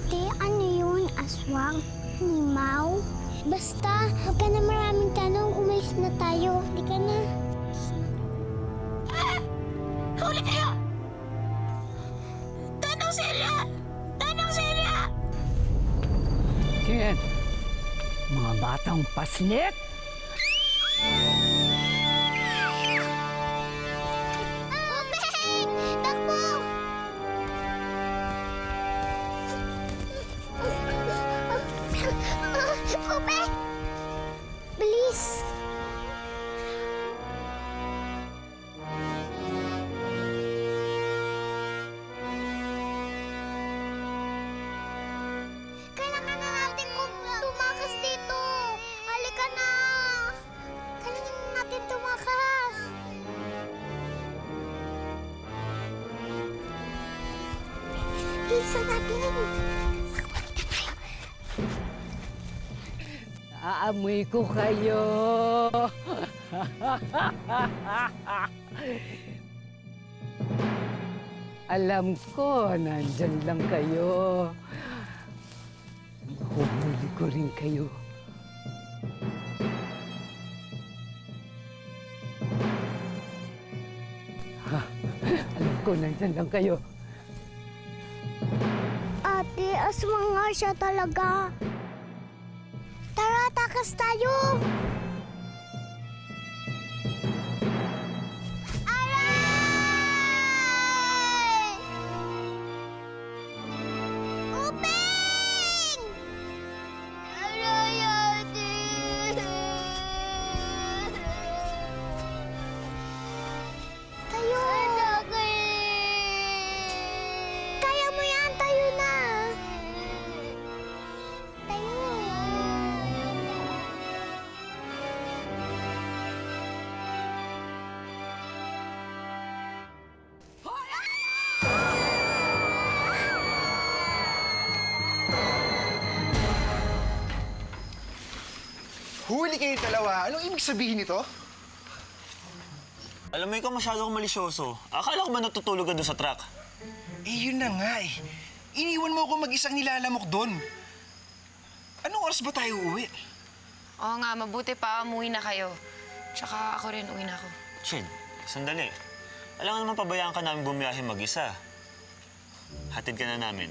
Ate, ano yun? Aswang? Halimaw? Basta, huwag ka na maraming tanong. Umalis na tayo. Hindi ka na. Huli kayo! Tanong Celia! Tanong Celia! Yan, mga batang paslit! Ubeng! Takbo! Ubeng! Bilis! Kailangan na natin tumakas dito! Halika na! Kailangan na natin tumakas! Bilisan natin! Aamoy ko kayo! Alam ko, nandyan lang kayo. Huhuli ko rin kayo. Alam ko, nandyan lang kayo. Ate, aswang nga siya talaga. Tara, takas tayo! Aray! Upeng! Aray, ate! Tayo! Kaya mo yan, tayo na! Tayo! Huli kayo dalawa. Anong ibig sabihin nito? Alam mo, ikaw masyadong malisyoso. Akala ko ba natutulog ka doon sa truck? Yun na nga eh. Iniwan mo ako mag-isang nilalamok doon. Anong oras ba tayo uuwi? Oo nga, mabuti pa umuwi na kayo. Tsaka ako rin, uwi na ako. Shin, sandali. Alam nga naman pabayaan ka namin bumiyahe mag-isa. Hatid ka na namin.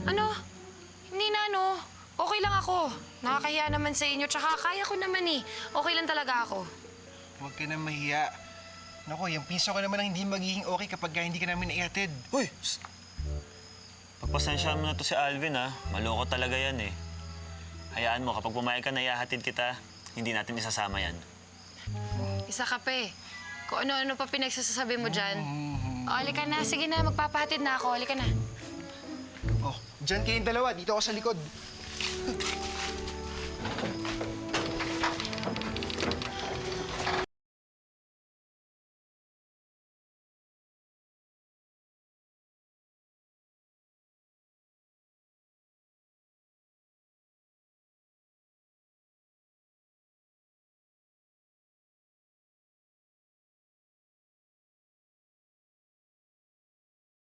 Ano? Hindi na, no? Okay lang ako. Nakakahiya naman sa inyo, tsaka kaya ko naman eh. Okay lang talaga ako. Huwag ka na mahiya. Naku, yung pinso ka naman ang hindi magiging okay kapag hindi ka namin ihatid. Uy! Psst! Pagpasensyahan mo na to si Alvin, ha? Maloko talaga yan, eh. Hayaan mo, kapag pumayag ka na ihahatid kita, hindi natin isasama yan. Isa ka pa eh. Kung ano-ano pa pinagsasabi mo dyan. O, halika na. Sige na, magpapahatid na ako. Halika na. Oh, dyan kayong dalawa. Dito ako sa likod.